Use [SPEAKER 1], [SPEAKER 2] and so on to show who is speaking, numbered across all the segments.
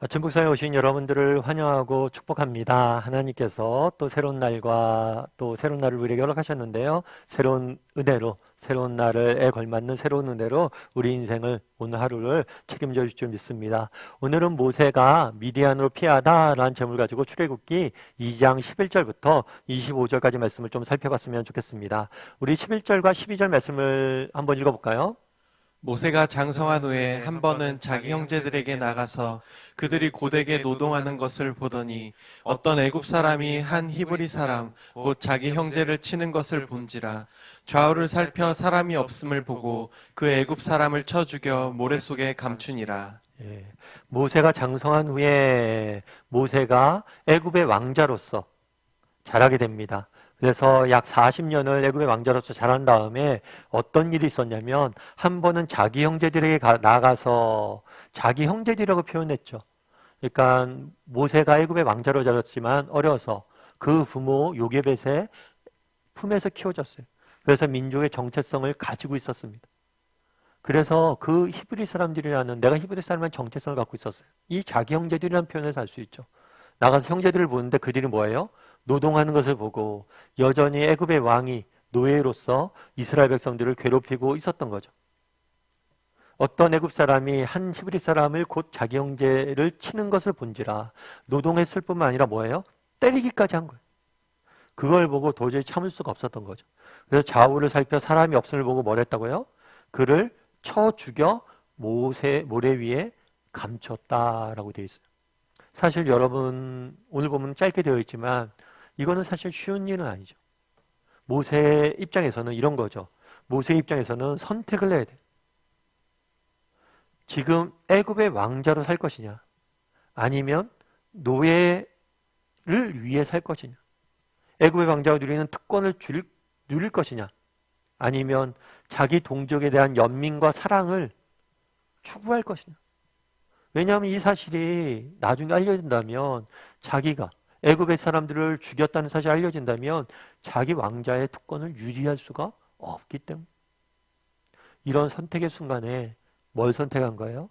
[SPEAKER 1] 아침 북상에 오신 여러분들을 환영하고 축복합니다. 하나님께서 또 새로운 날과 또 새로운 날을 우리에게 허락하셨는데요. 새로운 은혜로, 새로운 날에 걸맞는 새로운 은혜로 우리 인생을, 오늘 하루를 책임져 주실 줄 믿습니다. 오늘은 모세가 미디안으로 피하다라는 제목을 가지고 출애굽기 2장 11절부터 25절까지 말씀을 좀 살펴봤으면 좋겠습니다. 우리 11절과 12절 말씀을 한번 읽어볼까요?
[SPEAKER 2] 모세가 장성한 후에 한 번은 자기 형제들에게 나가서 그들이 고되게 노동하는 것을 보더니 어떤 애굽 사람이 한 히브리 사람 곧 자기 형제를 치는 것을 본지라. 좌우를 살펴 사람이 없음을 보고 그 애굽 사람을 쳐 죽여 모래 속에 감추니라.
[SPEAKER 1] 예, 모세가 장성한 후에 모세가 애굽의 왕자로서 자라게 됩니다. 그래서 약 40년을 애굽의 왕자로서 자란 다음에 어떤 일이 있었냐면 한 번은 자기 형제들에게 나가서 자기 형제들이라고 표현했죠. 그러니까 모세가 애굽의 왕자로 자랐지만 어려서 그 부모 요게벳의 품에서 키워졌어요. 그래서 민족의 정체성을 가지고 있었습니다. 그래서 그 히브리 사람들이라는, 내가 히브리 사람은 정체성을 갖고 있었어요. 이 자기 형제들이라는 표현에서 알 수 있죠. 나가서 형제들을 보는데 그들이 뭐예요? 노동하는 것을 보고 여전히 애굽의 왕이 노예로서 이스라엘 백성들을 괴롭히고 있었던 거죠. 어떤 애굽 사람이 한 히브리 사람을 곧 자기 형제를 치는 것을 본지라. 노동했을 뿐만 아니라 뭐예요? 때리기까지 한 거예요. 그걸 보고 도저히 참을 수가 없었던 거죠. 그래서 좌우를 살펴 사람이 없음을 보고 뭘 했다고요? 그를 쳐 죽여 모래 위에 감췄다라고 되어 있어요. 사실 여러분 오늘 보면 짧게 되어 있지만 이거는 사실 쉬운 일은 아니죠. 모세 입장에서는 이런 거죠. 모세 입장에서는 선택을 해야 돼. 지금 애굽의 왕자로 살 것이냐, 아니면 노예를 위해 살 것이냐, 애굽의 왕자가 누리는 특권을 누릴 것이냐, 아니면 자기 동족에 대한 연민과 사랑을 추구할 것이냐. 왜냐하면 이 사실이 나중에 알려진다면, 자기가 애굽의 사람들을 죽였다는 사실이 알려진다면 자기 왕자의 특권을 유지할 수가 없기 때문에, 이런 선택의 순간에 뭘 선택한 거예요?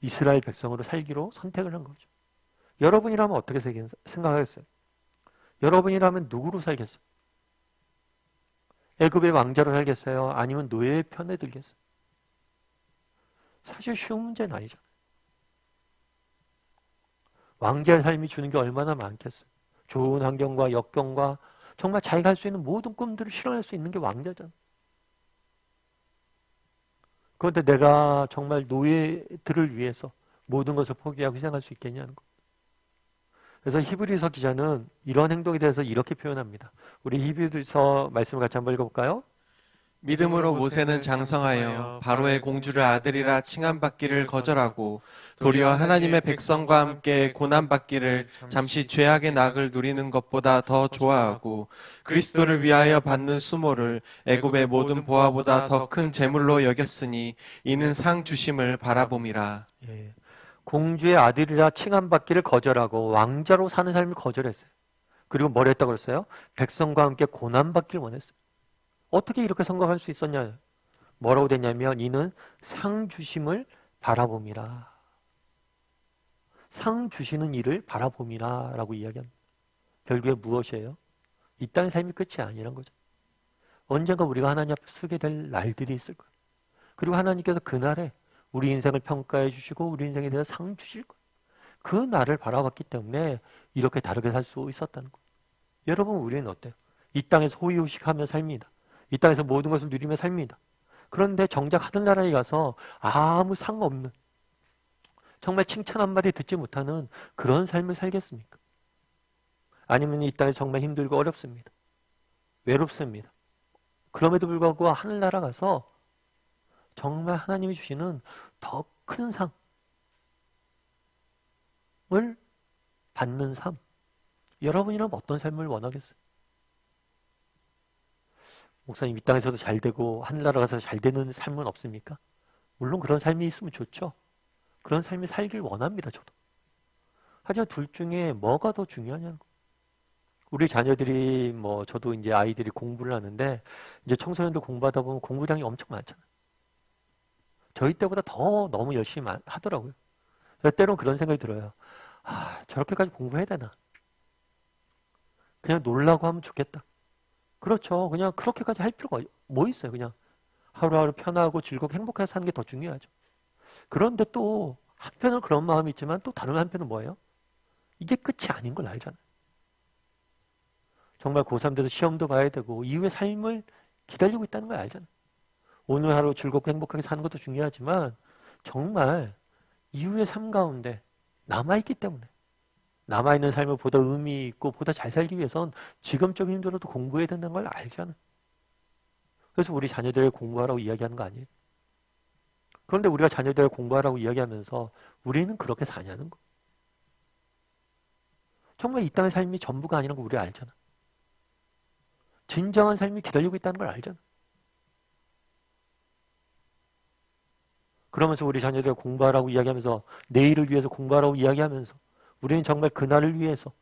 [SPEAKER 1] 이스라엘 백성으로 살기로 선택을 한 거죠. 여러분이라면 어떻게 생각하겠어요? 여러분이라면 누구로 살겠어요? 애굽의 왕자로 살겠어요? 아니면 노예의 편에 들겠어요? 사실 쉬운 문제는 아니잖아요. 왕자의 삶이 주는 게 얼마나 많겠어요. 좋은 환경과 역경과 정말 자기가 할 수 있는 모든 꿈들을 실현할 수 있는 게 왕자잖아요. 그런데 내가 정말 노예들을 위해서 모든 것을 포기하고 희생할 수 있겠냐는 거. 그래서 히브리서 기자는 이런 행동에 대해서 이렇게 표현합니다. 우리 히브리서 말씀을 같이 한번 읽어볼까요?
[SPEAKER 2] 믿음으로 모세는 장성하여 바로의 공주를 아들이라 칭함받기를 거절하고 도리어 하나님의 백성과 함께 고난받기를 잠시 죄악의 낙을 누리는 것보다 더 좋아하고 그리스도를 위하여 받는 수모를 애굽의 모든 보화보다 더 큰 재물로 여겼으니 이는 상 주심을 바라봄이라.
[SPEAKER 1] 예. 공주의 아들이라 칭함받기를 거절하고 왕자로 사는 삶을 거절했어요. 그리고 뭘 했다고 그랬어요? 백성과 함께 고난받기를 원했어요. 어떻게 이렇게 생각할 수 있었냐? 뭐라고 됐냐면 이는 상 주심을 바라봄이라. 상 주시는 일을 바라봄이라 라고 이야기합니다. 결국에 무엇이에요? 이 땅의 삶이 끝이 아니란 거죠. 언젠가 우리가 하나님 앞에 서게 될 날들이 있을 거예요. 그리고 하나님께서 그날에 우리 인생을 평가해 주시고 우리 인생에 대해서 상 주실 거예요. 그 날을 바라봤기 때문에 이렇게 다르게 살 수 있었다는 거예요. 여러분, 우리는 어때요? 이 땅에서 호의호식하며 삽니다. 이 땅에서 모든 것을 누리며 삽니다. 그런데 정작 하늘나라에 가서 아무 상 없는, 정말 칭찬 한마디 듣지 못하는 그런 삶을 살겠습니까? 아니면 이 땅에 정말 힘들고 어렵습니다. 외롭습니다. 그럼에도 불구하고 하늘나라 가서 정말 하나님이 주시는 더 큰 상을 받는 삶. 여러분이라면 어떤 삶을 원하겠어요? 목사님, 이 땅에서도 잘 되고 하늘나라 가서 잘 되는 삶은 없습니까? 물론 그런 삶이 있으면 좋죠. 그런 삶을 살길 원합니다, 저도. 하지만 둘 중에 뭐가 더 중요하냐는 거. 우리 자녀들이 저도 이제 아이들이 공부를 하는데 이제 청소년들 공부하다 보면 공부량이 엄청 많잖아요. 저희 때보다 더 너무 열심히 하더라고요. 그래서 때론 그런 생각이 들어요. 아, 저렇게까지 공부해야 되나? 그냥 놀라고 하면 좋겠다. 그렇죠. 그냥 그렇게까지 할 필요가 뭐 있어요. 그냥 하루하루 편하고 즐겁고 행복하게 사는 게 더 중요하죠. 그런데 또 한편은 그런 마음이 있지만 또 다른 한편은 뭐예요? 이게 끝이 아닌 걸 알잖아요. 정말 고3 돼서 시험도 봐야 되고 이후의 삶을 기다리고 있다는 걸 알잖아요. 오늘 하루 즐겁고 행복하게 사는 것도 중요하지만 정말 이후의 삶 가운데 남아있기 때문에 남아있는 삶을 보다 의미 있고 보다 잘 살기 위해선 지금 좀 힘들어도 공부해야 된다는 걸 알잖아요. 그래서 우리 자녀들 공부하라고 이야기하는 거 아니에요? 그런데 우리가 자녀들 공부하라고 이야기하면서 우리는 그렇게 사냐는 거. 정말 이 땅의 삶이 전부가 아니라는 걸 우리 알잖아. 진정한 삶이 기다리고 있다는 걸 알잖아. 그러면서 우리 자녀들 공부하라고 이야기하면서 내일을 위해서 공부하라고 이야기하면서 우리는 정말 그날을 위해서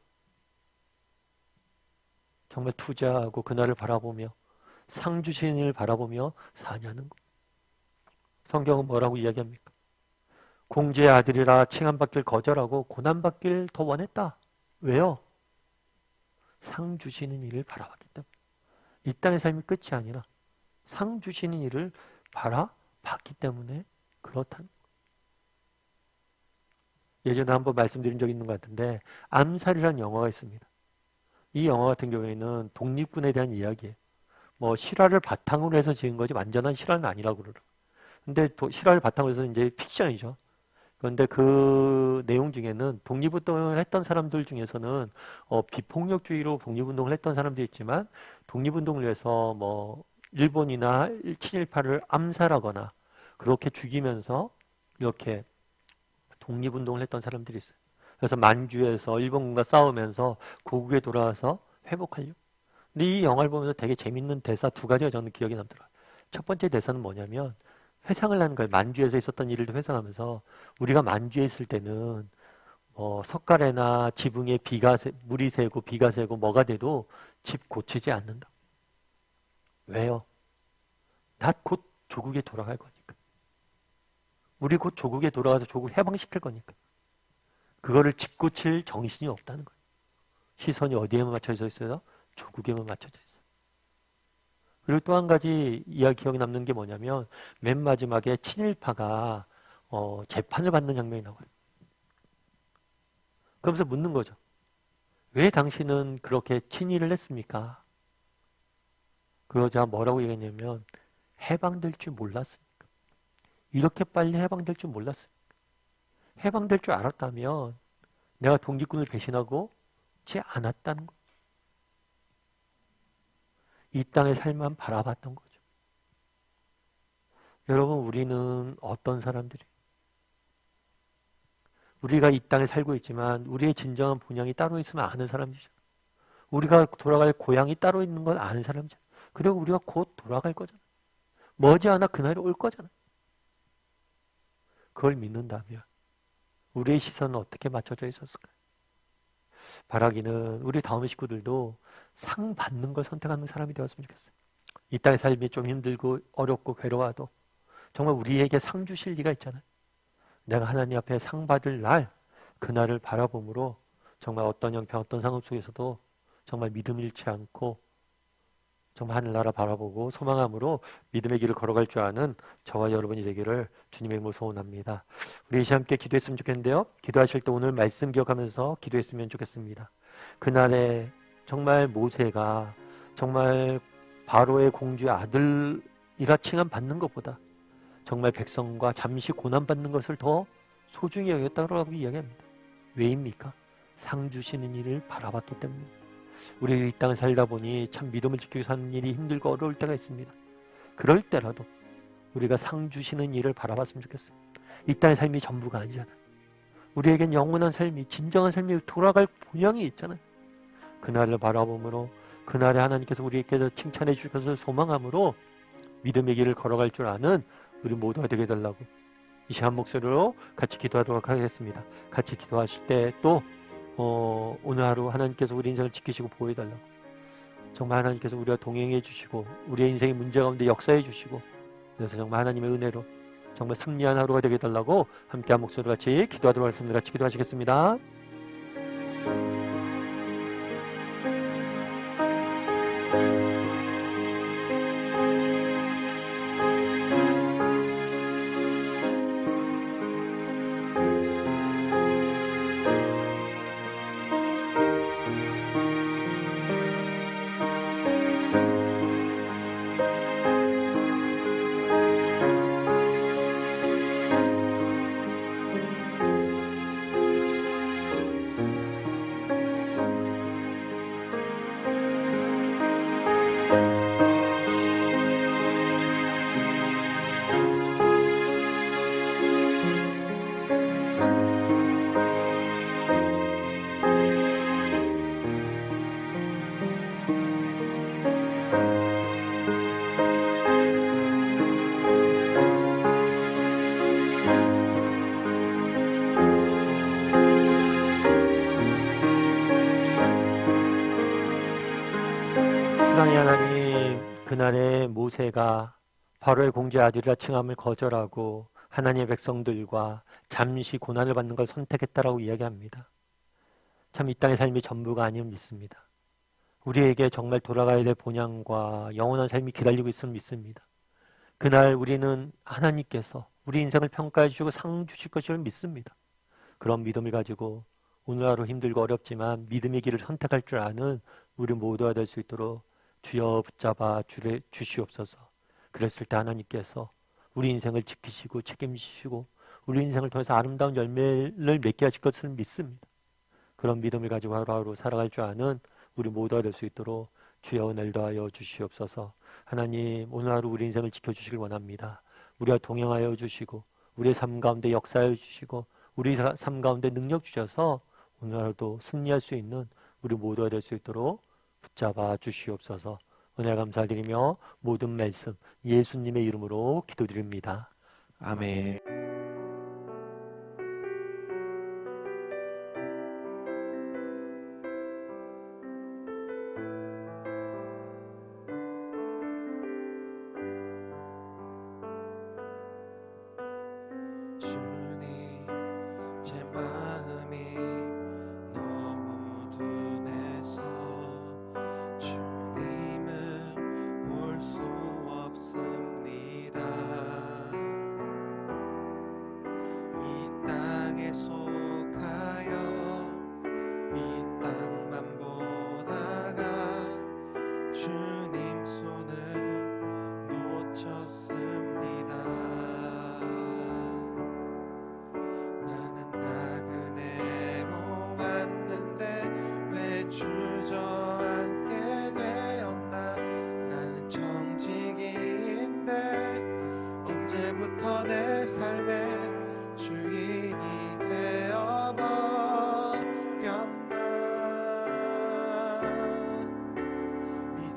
[SPEAKER 1] 정말 투자하고 그날을 바라보며 상 주시는 일을 바라보며 사냐는 거. 성경은 뭐라고 이야기합니까? 공주의 아들이라 칭함받길 거절하고 고난받길 더 원했다. 왜요? 상 주시는 일을 바라봤기 때문에. 이 땅의 삶이 끝이 아니라 상 주시는 일을 바라봤기 때문에 그렇다는 거예요. 예전에 한번 말씀드린 적이 있는 것 같은데 암살이라는 영화가 있습니다. 이 영화 같은 경우에는 독립군에 대한 이야기예요. 뭐 실화를 바탕으로 해서 지은 거지 완전한 실화는 아니라고 그러더라고요. 근데 실화를 바탕으로 해서 이제 픽션이죠. 그런데 그 내용 중에는 독립운동을 했던 사람들 중에서는 비폭력주의로 독립운동을 했던 사람도 있지만 독립운동을 위해서 뭐 일본이나 친일파를 암살하거나 그렇게 죽이면서 이렇게 독립운동을 했던 사람들이 있어요. 그래서 만주에서 일본군과 싸우면서 고국에 돌아와서 회복하려고. 근데 이 영화를 보면서 되게 재밌는 대사 두 가지가 저는 기억에 남더라고요. 첫 번째 대사는 뭐냐면 회상을 하는 거예요. 만주에서 있었던 일을 회상하면서 우리가 만주에 있을 때는 석가래나 지붕에 물이 새고 비가 새고 뭐가 돼도 집 고치지 않는다. 왜요? 나 곧 조국에 돌아갈 거니까. 우리 곧 조국에 돌아가서 조국 해방시킬 거니까. 그거를 집 고칠 정신이 없다는 거예요. 시선이 어디에만 맞춰져 있어요? 조국에만 맞춰져 있어요. 그리고 또 한 가지 이야기 기억에 남는 게 뭐냐면 맨 마지막에 친일파가 재판을 받는 장면이 나와요. 그러면서 묻는 거죠. 왜 당신은 그렇게 친일을 했습니까? 그러자 뭐라고 얘기했냐면 해방될 줄 몰랐습니까? 이렇게 빨리 해방될 줄 몰랐습니까? 해방될 줄 알았다면 내가 독립군을 배신하고 지 않았다는 거예요. 이 땅의 삶만 바라봤던 거죠. 여러분, 우리는 어떤 사람들이? 우리가 이 땅에 살고 있지만 우리의 진정한 본향이 따로 있으면 아는 사람이죠. 우리가 돌아갈 고향이 따로 있는 걸 아는 사람이죠. 그리고 우리가 곧 돌아갈 거잖아. 머지않아 그날이 올 거잖아. 그걸 믿는다면 우리의 시선은 어떻게 맞춰져 있었을까요? 바라기는 우리 다음 식구들도 상 받는 걸 선택하는 사람이 되었으면 좋겠어요. 이 땅의 삶이 좀 힘들고 어렵고 괴로워도 정말 우리에게 상 주실 리가 있잖아요. 내가 하나님 앞에 상 받을 날, 그날을 바라봄으로 정말 어떤 형편, 어떤 상황 속에서도 정말 믿음 잃지 않고 정말 하늘나라 바라보고 소망함으로 믿음의 길을 걸어갈 줄 아는 저와 여러분이 되기를 주님의 이름으로 소원합니다. 우리 이 시간 함께 기도했으면 좋겠는데요. 기도하실 때 오늘 말씀 기억하면서 기도했으면 좋겠습니다. 그날에 정말 모세가 정말 바로의 공주의 아들이라 칭함받는 것보다 정말 백성과 잠시 고난받는 것을 더 소중히 여겼다고 이야기합니다. 왜입니까? 상 주시는 일을 바라봤기 때문입니다. 우리 이 땅을 살다 보니 참 믿음을 지키고 사는 일이 힘들고 어려울 때가 있습니다. 그럴 때라도 우리가 상 주시는 일을 바라봤으면 좋겠어요. 이 땅의 삶이 전부가 아니잖아요. 우리에겐 영원한 삶이, 진정한 삶이 돌아갈 본향이 있잖아요. 그날을 바라봄으로 그날에 하나님께서 우리에게서 칭찬해 주실 것을 소망함으로 믿음의 길을 걸어갈 줄 아는 우리 모두가 되게 해달라고 이 시간 목소리로 같이 기도하도록 하겠습니다. 같이 기도하실 때 또 오늘 하루 하나님께서 우리 인생을 지키시고 보호해달라고 정말 하나님께서 우리와 동행해 주시고 우리의 인생의 문제 가운데 역사해 주시고 그래서 정말 하나님의 은혜로 정말 승리한 하루가 되게 해달라고 함께 한 목소리로 같이 기도하도록 하겠습니다. 같이 기도하시겠습니다. 사랑의 하나님, 그날에 모세가 바로의 공주의 아들이라 칭함을 거절하고 하나님의 백성들과 잠시 고난을 받는 걸 선택했다라고 이야기합니다. 참 이 땅의 삶이 전부가 아님을 믿습니다. 우리에게 정말 돌아가야 될 본향과 영원한 삶이 기다리고 있음을 믿습니다. 그날 우리는 하나님께서 우리 인생을 평가해 주시고 상 주실 것을 믿습니다. 그런 믿음을 가지고 오늘 하루 힘들고 어렵지만 믿음의 길을 선택할 줄 아는 우리 모두가 될 수 있도록 주여 붙잡아 주시옵소서. 그랬을 때 하나님께서 우리 인생을 지키시고 책임지시고 우리 인생을 통해서 아름다운 열매를 맺게 하실 것을 믿습니다. 그런 믿음을 가지고 하루하루 살아갈 줄 아는 우리 모두가 될 수 있도록 주여 은혜를 더하여 주시옵소서. 하나님, 오늘 하루 우리 인생을 지켜주시길 원합니다. 우리와 동행하여 주시고 우리의 삶 가운데 역사하여 주시고 우리 삶 가운데 능력 주셔서 오늘 하루도 승리할 수 있는 우리 모두가 될 수 있도록 붙잡아 주시옵소서. 은혜 감사드리며 모든 말씀 예수님의 이름으로 기도드립니다.
[SPEAKER 2] 아멘.
[SPEAKER 3] 주님, 제 마음이 너무 둔해서 주님을 볼 수 없습니다. 이 땅에 속하여 이 땅만 보다가 주님 손을 놓쳤습니다. 나는 나그네로 왔는데 왜 주저앉게 되었나. 나는 정직인데 언제부터 내 삶의 주인이 되어버렸나.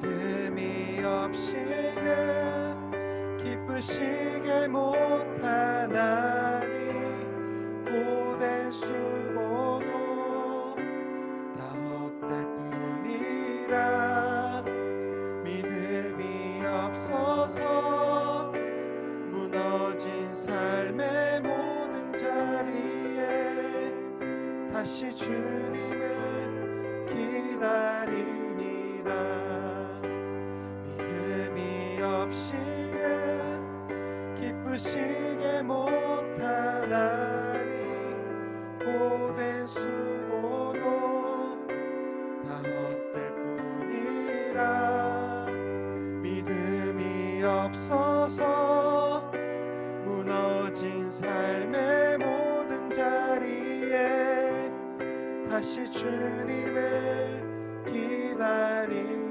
[SPEAKER 3] 믿음이 없이는 기쁘시게 못하나니 고된 수고도 다 헛될 뿐이라. 믿음이 없어서 무너진 삶의 모든 자리에 다시 주님을 기다립니다. 믿음이 없이는 기쁘시게 못하나니 고된 수고도 다 헛될 뿐이라. 믿음이 없어서 무너진 삶의 모든 자리에 다시 주님을 기다립니다.